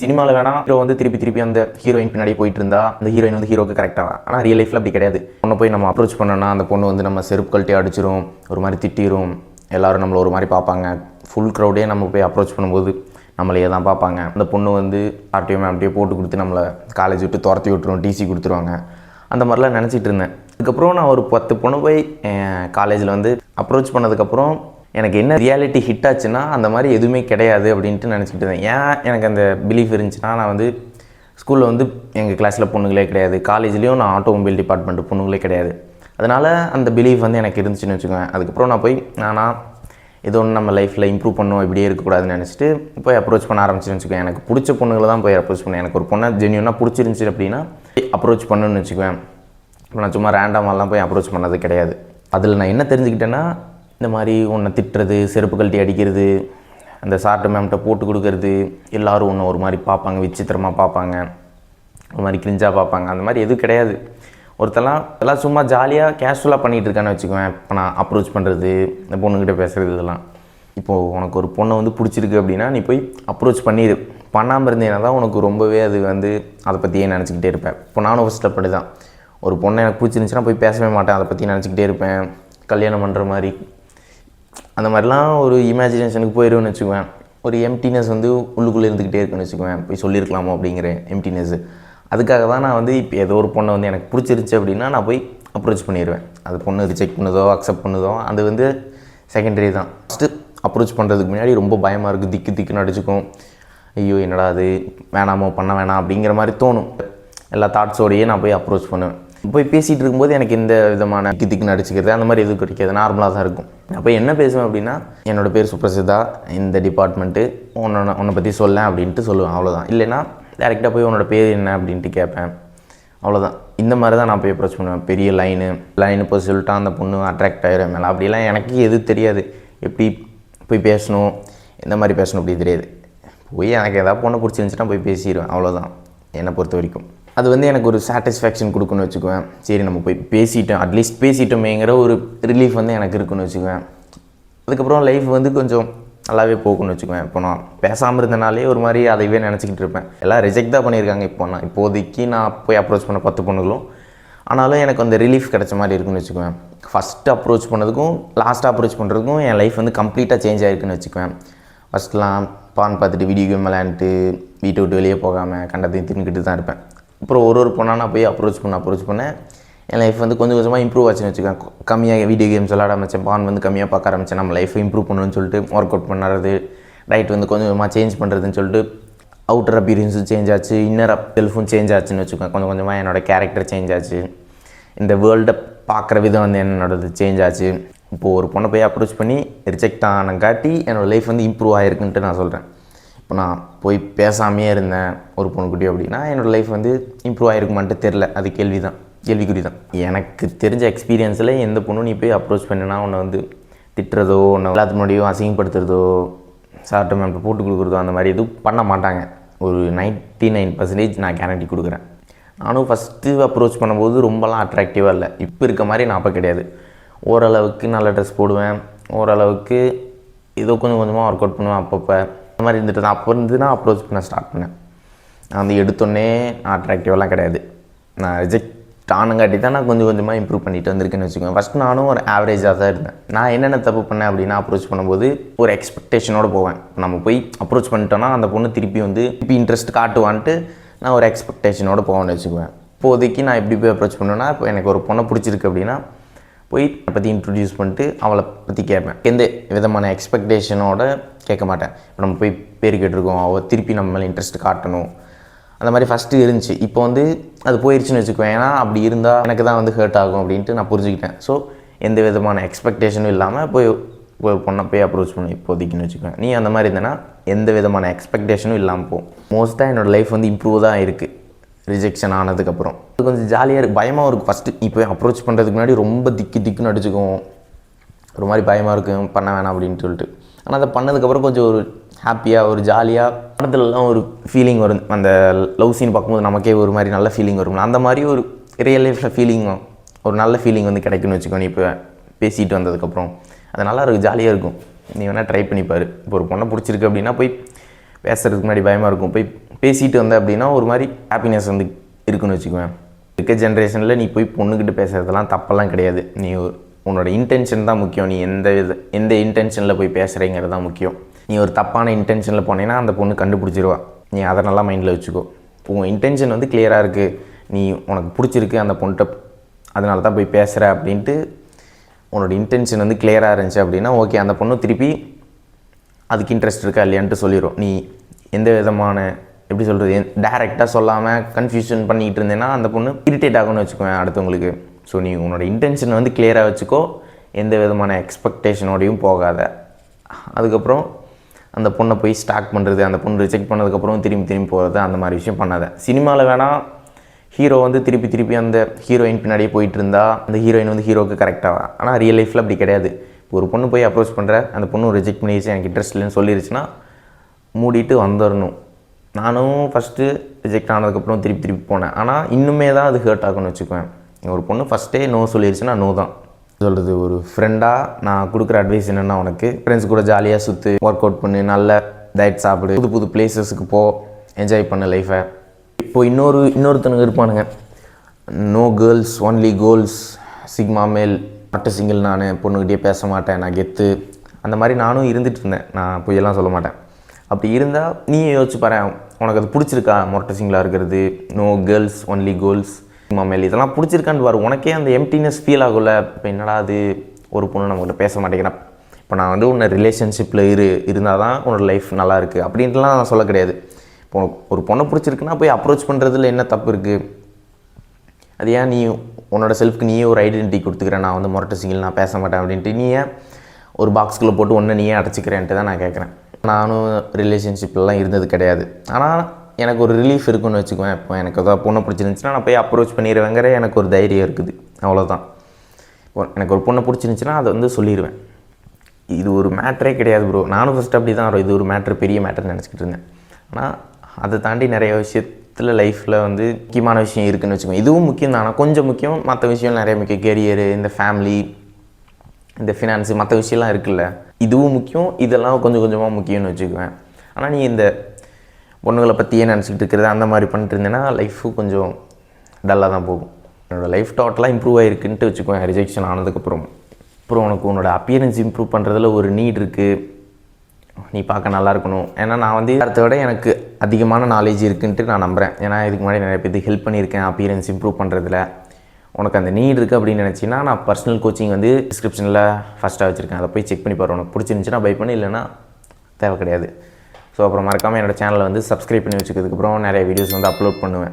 சினிமாவில் வேணா ஹீரோ வந்து திருப்பி அந்த ஹீரோயின் பின்னாடி போயிட்டு இருந்தா அந்த ஹீரோயின் வந்து ஹீரோக்கு கரெக்டாக. ஆனால் ரியல் லைஃப்பில் அப்படி கிடையாது. பொண்ணை போய் நம்ம அப்ரோச் பண்ணோன்னா அந்த பொண்ணு வந்து நம்ம செருப்பு கழட்டி அடிச்சிரும், ஒரு மாதிரி திட்டிரும், எல்லோரும் நம்மளை ஒரு மாதிரி பார்ப்பாங்க. ஃபுல் க்ரௌடே நம்ம போய் அப்ரோச் பண்ணும்போது நம்மளையே தான் பார்ப்பாங்க. அந்த பொண்ணு வந்து ஆர்டிஎம் அப்படியே போட்டு கொடுத்து நம்மளை காலேஜ் விட்டு துரத்தி விட்டுரும், டிசி கொடுத்துருவாங்க. அந்த மாதிரிலாம் நினச்சிட்டு இருந்தேன். அதுக்கப்புறம் நான் ஒரு 10 பொண்ணு போய் காலேஜில் வந்து அப்ரோச் பண்ணதுக்கப்புறம் எனக்கு என்ன ரியாலிட்டி ஹிட் ஆச்சுன்னா அந்த மாதிரி எதுவுமே கிடையாது அப்படின்ட்டு நினச்சிக்கிட்டு இருந்தேன். ஏன் எனக்கு அந்த பிலீஃப் இருந்துச்சுன்னா, நான் வந்து ஸ்கூலில் வந்து எங்கள் கிளாஸில் பொண்ணுங்களே கிடையாது, காலேஜ்லேயும் நான் ஆட்டோமொபைல் டிபார்ட்மெண்ட்டு பொண்ணுங்களே கிடையாது. அதனால் அந்த பிலீஃப் வந்து எனக்கு இருந்துச்சுன்னு வச்சுக்கோங்க. அதுக்கப்புறம் நான் போய் ஏதோ ஒன்று நம்ம லைஃப்பில் இம்ப்ரூவ் பண்ணணும், இப்படியே இருக்கக்கூடாதுன்னு நினச்சிட்டு போய் அப்ரோச் பண்ண ஆரம்பிச்சுன்னு வச்சுக்கோங்க. எனக்கு பிடிச்ச பொண்ணுங்களை தான் போய் அப்ரோச் பண்ணேன். எனக்கு ஒரு பொண்ணை ஜென்யூனாக பிடிச்சிருந்துச்சி அப்படின்னா அப்ரோச் பண்ணுன்னு வச்சுக்குவேன். இப்போ நான் சும்மா ரேண்டமாலாம் போய் அப்ரோச் பண்ணது கிடையாது. அதில் நான் என்ன தெரிஞ்சுக்கிட்டேன்னா, இந்த மாதிரி உன்னை திட்டுறது, செருப்பு கழட்டி அடிக்கிறது, அந்த சார்ட்டு மேம்கிட்ட போட்டு கொடுக்கறது, எல்லோரும் ஒன்று ஒரு மாதிரி பார்ப்பாங்க, விசித்திரமாக பார்ப்பாங்க, ஒரு மாதிரி கிரிஞ்சாக பார்ப்பாங்க, அந்த மாதிரி எதுவும் கிடையாது. எல்லாம் சும்மா ஜாலியாக கேஷுவலாக பண்ணிகிட்டு இருக்கான்னு வச்சுக்குவேன். இப்போ நான் அப்ரோச் பண்ணுறது, இந்த பொண்ணுக்கிட்ட பேசுகிறது, இதெல்லாம். இப்போது உனக்கு ஒரு பொண்ணை வந்து பிடிச்சிருக்கு அப்படின்னா நீ போய் அப்ரோச் பண்ணிடு. பண்ணாமல் இருந்தேன்னா தான் உனக்கு ரொம்பவே அது வந்து அதை பற்றியே நினச்சிக்கிட்டே இருப்பேன். இப்போ நானும் ஃபஸ்ட்டில் அப்படி தான். ஒரு பொண்ணை எனக்கு பிடிச்சிருந்துச்சுன்னா போய் பேசவே மாட்டேன், அதை பற்றி நினச்சிக்கிட்டே இருப்பேன். கல்யாணம் பண்ணுற மாதிரி அந்த மாதிரிலாம் ஒரு இமேஜினேஷனுக்கு போயிடுவேன்னு வச்சுக்குவேன். ஒரு எம்டினஸ் வந்து உள்ளுக்குள்ளே இருந்துக்கிட்டே இருக்குன்னு வச்சுக்குவேன். போய் சொல்லியிருக்கலாமோ அப்படிங்கிற எம்டினஸ்ஸு. அதுக்காக தான் நான் வந்து இப்போ ஏதோ ஒரு பொண்ணை வந்து எனக்கு பிடிச்சிருச்சு அப்படின்னா நான் போய் அப்ரோச் பண்ணிடுவேன். அது பொண்ணு ரிஜெக்ட் பண்ணுதோ அக்செப்ட் பண்ணுதோ அது வந்து செகண்டரி தான். ஃபஸ்ட்டு அப்ரோச் பண்ணுறதுக்கு முன்னாடி ரொம்ப பயமாக இருக்குது, திக்குன்னு அடிச்சுக்கும். ஐயோ என்னடா அது, வேணாமோ பண்ண வேணாம் அப்படிங்கிற மாதிரி தோணும். எல்லா தாட்ஸோடையே நான் போய் அப்ரோச் பண்ணுவேன். போய் பேசிகிட்டு இருக்கும்போது எனக்கு இந்த விதமான திக்குன்னு அடிச்சுக்கிறது அந்த மாதிரி எதுவும் கிடைக்காது, நார்மலாக தான் இருக்கும். அப்போ என்ன பேசுவேன் அப்படின்னா, என்னோடய பேர் சுப்ரசிதா, இந்த டிபார்ட்மெண்ட்டு, உன்னை பற்றி சொல்லேன் அப்படின்ட்டு சொல்லுவேன். அவ்வளோதான். இல்லைன்னா டேரெக்டாக போய் உன்னோட பேர் என்ன அப்படின்ட்டு கேட்பேன். அவ்வளோதான். இந்த மாதிரி தான் நான் போய் அப்ரோச் பண்ணுவேன். பெரிய லைனு போய் சொல்லிட்டா அந்த பொண்ணு அட்ராக்ட் ஆகிடும் மேலே. அப்படிலாம் எனக்கு எதுவும் தெரியாது. எப்படி போய் பேசணும், எந்த மாதிரி பேசணும் அப்படி தெரியாது. போய் எனக்கு எதாவது பொண்ணை பிடிச்சிருந்துச்சுன்னா போய் பேசிடுவேன். அவ்வளோதான் என்னை பொறுத்த வரைக்கும். அது வந்து எனக்கு ஒரு சாட்டிஸ்ஃபேக்ஷன் கொடுக்குன்னு வச்சுக்குவேன். சரி நம்ம போய் பேசிட்டோம், அட்லீஸ்ட் பேசிட்டோமேங்கிற ஒரு ரிலீஃப் வந்து எனக்கு இருக்குன்னு வச்சுக்குவேன். அதுக்கப்புறம் லைஃப் வந்து கொஞ்சம் நல்லாவே போகும்னு வச்சுக்குவேன். இப்போ நான் பேசாமல் இருந்தனாலே ஒரு மாதிரி அதைவே நினச்சிக்கிட்டு இருப்பேன். எல்லாம் ரிஜெக்ட் தான் பண்ணியிருக்காங்க. இப்போதைக்கு நான் போய் அப்ரோச் பண்ண 10 பொண்ணுகளும், ஆனாலும் எனக்கு அந்த ரிலீஃப் கிடைச்ச மாதிரி இருக்குன்னு வச்சுக்குவேன். ஃபஸ்ட்டு அப்ரோச் பண்ணதுக்கும் லாஸ்ட்டாக அப்ரோச் பண்ணுறதுக்கும் என் லைஃப் வந்து கம்ப்ளீட்டாக சேஞ்ச் ஆகிருக்குன்னு வச்சுக்குவேன். ஃபஸ்ட்லாம் பான் பார்த்துட்டு வீடியோ கேம் விளையாண்டுட்டு வீட்டை விட்டு வெளியே போகாமல் கண்டத்தையும் தின்னுக்கிட்டு தான் இருப்பேன். அப்புறம் ஒரு பொண்ணாக நான் போய் அப்ரோச் பண்ண என் லைஃப் வந்து கொஞ்சம் கொஞ்சமாக இம்ப்ரூவ் ஆச்சுன்னு வச்சுக்கேன். கம்மியாக வீடியோ கேம்ஸ் விளாட ஆரம்பித்தேன், பான் வந்து கம்மியாக பார்க்க ஆரம்பித்தேன். நம்ம லைஃப்பை இம்ப்ரூவ் பண்ணணும்னு சொல்லிட்டு ஒர்க் அவுட் பண்ணுறது, டயட் வந்து கொஞ்சம் கொஞ்சமாக சேஞ்ச் பண்ணுறதுன்னு சொல்லிட்டு அவுட்டர் அப்பியரன்ஸும் சேஞ்ச் ஆச்சு, இன்னர் செல்ஃபும் சேஞ்ச் ஆச்சுன்னு வச்சுக்கோங்க. கொஞ்சம் கொஞ்சமாக என்னோடய கேரக்டர் சேஞ்ச் ஆச்சு, இந்த வேர்ல்டை பார்க்குற விதம் வந்து என்னோடது சேஞ்ச் ஆச்சு. இப்போது ஒரு பொண்ணை போய் அப்ரோச் பண்ணி ரிஜெக்ட் ஆனங்காட்டி என்னோடய லைஃப் வந்து இம்ப்ரூவ் ஆகிருக்குன்ட்டு நான் சொல்கிறேன். இப்போ நான் போய் பேசாமையே இருந்தேன் ஒரு பொண்ணுக்குட்டி அப்படின்னா என்னோடய லைஃப் வந்து இம்ப்ரூவ் ஆகிருக்குமான்ட்டு தெரில. அது கேள்விக்குறி தான். எனக்கு தெரிஞ்ச எக்ஸ்பீரியன்ஸில் எந்த பொண்ணும் நீ போய் அப்ரோச் பண்ணினா உன்னை வந்து திட்டுறதோ, உன்னை எல்லாத்துக்கு முன்னாடியும் அசிங்கப்படுத்துறதோ, சார்ட்டு மேம் போட்டு கொடுக்குறதோ அந்த மாதிரி எதுவும் பண்ண மாட்டாங்க. ஒரு 99% நான் கேரண்டி கொடுக்குறேன். நானும் ஃபஸ்ட்டு அப்ரோச் பண்ணும்போது ரொம்பலாம் அட்ராக்டிவாக இல்லை, இப்போ இருக்க மாதிரி நான் அப்போ கிடையாது. ஓரளவுக்கு நல்ல ட்ரெஸ் போடுவேன், ஓரளவுக்கு ஏதோ கொஞ்சம் கொஞ்சமாக ஒர்க் அவுட் பண்ணுவேன். அப்பப்போ அந்த மாதிரி இருந்துட்டு தான் அப்போ இருந்து நான் அப்ரோச் பண்ண ஸ்டார்ட் பண்ணேன். நான் வந்து எடுத்தோடனே நான் அட்ராக்டிவாலாம் கிடையாது. நான் ரிஜெக்ட் ஆனங்காட்டி தான் நான் கொஞ்சம் கொஞ்சமாக இம்ப்ரூவ் பண்ணிட்டு வந்திருக்கேன்னு வச்சுக்கோங்க. ஃபஸ்ட் நானும் ஒரு ஆவரேஜாக தான் இருந்தேன். நான் என்னென்ன தப்பு பண்ணேன் அப்படின்னா, அப்ரோச் பண்ணும்போது ஒரு எக்ஸ்பெக்டேஷனோடு போவேன். நம்ம போய் அப்ரோச் பண்ணிட்டோன்னா அந்த பொண்ணு திருப்பி இன்ட்ரெஸ்ட் காட்டுவான்ட்டு நான் ஒரு எக்ஸ்பெக்டேஷனோடு போவேன்னு வச்சுக்குவேன். இப்போதைக்கு நான் எப்படி போய் அப்ரோச் பண்ணுவேன்னா, இப்போ எனக்கு ஒரு பொண்ணை பிடிச்சிருக்கு அப்படின்னா போய் அதை பற்றி இன்ட்ரடியூஸ் பண்ணிட்டு அவளை பற்றி கேட்பேன். எந்த விதமான எக்ஸ்பெக்டேஷனோட கேட்க மாட்டேன். இப்போ நம்ம போய் பேர் கேட்டிருக்கோம், அவள் திருப்பி நம்ம மேலே இன்ட்ரெஸ்ட் காட்டணும், அந்த மாதிரி ஃபஸ்ட்டு இருந்துச்சு. இப்போ வந்து அது போயிடுச்சுன்னு வச்சுக்குவேன். ஏன்னா அப்படி இருந்தால் எனக்கு தான் வந்து ஹர்ட் ஆகும் அப்படின்ட்டு நான் புரிஞ்சுக்கிட்டேன். ஸோ எந்த விதமான எக்ஸ்பெக்டேஷனும் இல்லாமல் போய் ஒரு பொண்ணை போய் அப்ரோச் பண்ணி இப்போதைக்குன்னு வச்சுக்குவேன். நீ அந்த மாதிரி இருந்தேன்னா எந்த விதமான எக்ஸ்பெக்டேஷனும் இல்லாமல் போ. மோஸ்ட்டாக என்னோடய லைஃப் வந்து இம்ப்ரூவ் தான் இருக்குது ரிஜெக்ஷன் ஆனதுக்கப்புறம். அது கொஞ்சம் ஜாலியாக இருக்குது, பயமாக இருக்குது. ஃபஸ்ட்டு இப்போ அப்ரோச் பண்ணுறதுக்கு முன்னாடி ரொம்ப திக்குன்னு அடிச்சுக்கும், ஒரு மாதிரி பயமாக இருக்கும், பண்ண வேணாம் அப்படின்னு சொல்லிட்டு. ஆனால் அதை பண்ணதுக்கப்புறம் கொஞ்சம் ஒரு ஹாப்பியாக ஒரு ஜாலியாக படத்துலலாம் ஒரு ஃபீலிங் வரும். அந்த லவ் சீன் பார்க்கும்போது நமக்கே ஒரு மாதிரி நல்ல ஃபீலிங் வரும். அந்த மாதிரி ஒரு ரியல் லைஃப்பில் ஃபீலிங்கும் ஒரு நல்ல ஃபீலிங் வந்து கிடைக்குன்னு வச்சுக்கோங்க. இப்போ பேசிட்டு வந்ததுக்கப்புறம் அது நல்லா இருக்கும், ஜாலியாக இருக்கும். நீ வேணால் ட்ரை பண்ணிப்பார். இப்போ ஒரு பொண்ணை பிடிச்சிருக்கு அப்படின்னா போய் பேசுகிறதுக்கு முன்னாடி பயமாக இருக்கும், போய் பேசிட்டு வந்த அப்படின்னா ஒரு மாதிரி ஹாப்பினஸ் வந்து இருக்குன்னு வச்சுக்குவேன். இருக்க ஜென்ரேஷனில் நீ போய் பொண்ணுக்கிட்ட பேசுகிறதெல்லாம் தப்பெல்லாம் கிடையாது. நீ உன்னோட இன்டென்ஷன் தான் முக்கியம். நீ எந்த இன்டென்ஷனில் போய் பேசுகிறேங்கிறது தான் முக்கியம். நீ ஒரு தப்பான இன்டென்ஷனில் போனேன்னா அந்த பொண்ணு கண்டுபிடிச்சிருவா. நீ அதை நல்லா மைண்டில் வச்சுக்கோ. உங்கள் இன்டென்ஷன் வந்து கிளியராக இருக்குது, நீ உனக்கு பிடிச்சிருக்கு அந்த பொண்ணுகிட்ட, அதனால தான் போய் பேசுகிற அப்படின்ட்டு உன்னோட இன்டென்ஷன் வந்து கிளியராக இருந்துச்சு அப்படின்னா ஓகே, அந்த பொண்ணு திருப்பி அதுக்கு இன்ட்ரெஸ்ட் இருக்கா இல்லையான்ட்டு சொல்லிடும். நீ எந்த விதமான எப்படி சொல்கிறது டேரெக்டாக சொல்லாமல் கன்ஃபியூஷன் பண்ணிக்கிட்டு இருந்தேன்னா அந்த பொண்ணு இரிட்டேட் ஆகும்னு வச்சுக்குவேன் அடுத்தவங்களுக்கு. ஸோ நீ உன்னோட இன்டென்ஷன் வந்து கிளியராக வச்சுக்கோ, எந்த விதமான எக்ஸ்பெக்டேஷனோடையும் போகாத. அதுக்கப்புறம் அந்த பொண்ணை போய் ஸ்டாக் பண்ணுறது, அந்த பொண்ணு ரிஜெக்ட் பண்ணதுக்கப்புறம் திரும்பி போகிறது, அந்த மாதிரி விஷயம் பண்ணாத. சினிமாவில் வேணால் ஹீரோ வந்து திருப்பி அந்த ஹீரோயின் பின்னாடியே போயிட்டு இருந்தா அந்த ஹீரோயின் வந்து ஹீரோக்கு கரெக்டாக. ஆனால் ரியல் லைஃப்பில் அப்படி கிடையாது. இப்போ ஒரு பொண்ணு போய் அப்ரோச் பண்ணுற, அந்த பொண்ணு ரிஜெக்ட் பண்ணிடுச்சு, எனக்கு இன்ட்ரெஸ்ட் இல்லைன்னு சொல்லிடுச்சுன்னா மூடிட்டு வந்துடணும். நானும் ஃபஸ்ட்டு ரிஜெக்ட் ஆனதுக்கப்புறம் திருப்பி போனேன். ஆனால் இன்னுமே தான் அது ஹர்ட் ஆகும்னு வச்சுக்குவேன். ஒரு பொண்ணு ஃபஸ்ட்டே நோ சொல்லிடுச்சுன்னா நோ தான் சொல்கிறது. ஒரு ஃப்ரெண்டாக நான் கொடுக்குற அட்வைஸ் என்னென்னா, உனக்கு ஃப்ரெண்ட்ஸ் கூட ஜாலியாக சுற்று, ஒர்க் அவுட் பண்ணு, நல்ல டயட் சாப்பிடு, புது பிளேசஸுக்கு போ, என்ஜாய் பண்ணு லைஃப்பை. இப்போது இன்னொருத்தனுங்க இருப்பானுங்க, no girls only goals, sigma male, மட்ட சிங்கிள், நான் பொண்ணுக்கிட்டே பேச மாட்டேன், நான் கெத்து, அந்த மாதிரி நானும் இருந்துகிட்டு இருந்தேன். நான் பொய்யெல்லாம் சொல்ல மாட்டேன். அப்படி இருந்தால் நீயே யோசிச்சு பாரு, உனக்கு அது பிடிச்சிருக்கா? மொட்டை சிங்கிளாக இருக்கிறது, no girls only goals, sigma male, இதெல்லாம் பிடிச்சிருக்கான்னு பாரு. உனக்கே அந்த எம்டினஸ் ஃபீல் ஆகும்ல. இப்போ என்னடா அது, ஒரு பொண்ணு நம்மகிட்ட பேச மாட்டேங்கிறான், இப்போ நான் வந்து உன்னை ரிலேஷன்ஷிப்பில் இருந்தால் தான் உன்னோட லைஃப் நல்லா இருக்குது அப்படின்ட்டுலாம் நான் சொல்ல கிடையாது. இப்போ ஒரு பொண்ணை பிடிச்சிருக்குன்னா போய் அப்ரோச் பண்ணுறதுல என்ன தப்பு இருக்குது? அது ஏன் நீ உன்னோட செல்ஃப்க்கு நீயே ஒரு ஐடென்டிட்டி கொடுத்துக்கிறேன், நான் வந்து மொரட்டை சிங்கிள், நான் பேச மாட்டேன் அப்படின்ட்டு நீ ஏன் ஒரு பாக்ஸ்குள்ளே போட்டு ஒன்று நீயே அடைச்சிக்கிறேன்ட்டு தான் நான் கேட்குறேன். நானும் ரிலேஷன்ஷிப்லாம் இருந்தது கிடையாது. ஆனால் எனக்கு ஒரு ரிலீஃப் இருக்குன்னு வச்சுக்குவேன். இப்போ எனக்கு ஏதாவது பொண்ணை பிடிச்சிருந்துச்சுன்னா நான் போய் அப்ரோச் பண்ணிடுவேங்கிற எனக்கு ஒரு தைரியம் இருக்குது, அவ்வளோதான். எனக்கு ஒரு பொண்ணை பிடிச்சிருந்துச்சின்னா அதை வந்து சொல்லிடுவேன். இது ஒரு மேட்ரே கிடையாது ப்ரோ. நானும் ஃபஸ்ட்டு அப்படி தான் வரும், இது ஒரு மேட்ரு, பெரிய மேட்டர்னு நினச்சிக்கிட்டு இருந்தேன். ஆனால் அதை தாண்டி நிறைய விஷயத்தில் லைஃப்பில் வந்து முக்கியமான விஷயம் இருக்குதுன்னு வச்சுக்கோங்க. இதுவும் முக்கியம் தான், ஆனால் கொஞ்சம் முக்கியம். மற்ற விஷயம் நிறைய முக்கியம், கெரியரு, இந்த ஃபேமிலி, இந்த ஃபினான்ஸு, மற்ற விஷயம்லாம் இருக்குல்ல, இதுவும் முக்கியம். இதெல்லாம் கொஞ்சம் கொஞ்சமாக முக்கியம்னு வச்சுக்குவேன். ஆனால் நீ இந்த பொண்ணுங்களை பற்றியே நினச்சிக்கிட்டு இருக்கிறது அந்த மாதிரி பண்ணிட்டு இருந்தேன்னா லைஃபு கொஞ்சம் டல்லாக தான் போகும். என்னோடய லைஃப் டோட்டலாக இம்ப்ரூவ் ஆகிருக்குன்ட்டு வச்சுக்குவேன் ரிஜெக்ஷன் ஆனதுக்கப்புறம். அப்புறம் உனக்கு உன்னோட அப்பியரன்ஸ் இம்ப்ரூவ் பண்ணுறதுல ஒரு நீட் இருக்குது, நீ பார்க்க நல்லா இருக்கணும். ஏன்னா நான் வந்து அடுத்த விட எனக்கு அதிகமான நாலேஜ் இருக்குன்ட்டு நான் நம்புகிறேன். ஏன்னா இதுக்கு முன்னாடி நிறைய பேருக்கு ஹெல்ப் பண்ணியிருக்கேன் அப்பியரன்ஸ் இம்ப்ரூவ் பண்ணுறதுல. உனக்கு அந்த நீட் இருக்குது அப்படின்னு நினச்சின்னா நான் பர்சனல் கோச்சிங் வந்து டிஸ்கிரிப்ஷனில் ஃபஸ்ட்டாக வச்சுருக்கேன், அதை போய் செக் பண்ணி பாரு. உனக்கு பிடிச்சிருந்துச்சின்னா பை பண்ணி, இல்லைன்னா தேவை கிடையாது. ஸோ அப்புறம் மறக்காமல் என்னோடய சேனலை வந்து சப்ஸ்கிரைப் பண்ணி வச்சுக்கிறதுக்கப்புறம் நிறைய வீடியோஸ் வந்து அப்லோட் பண்ணுவேன்.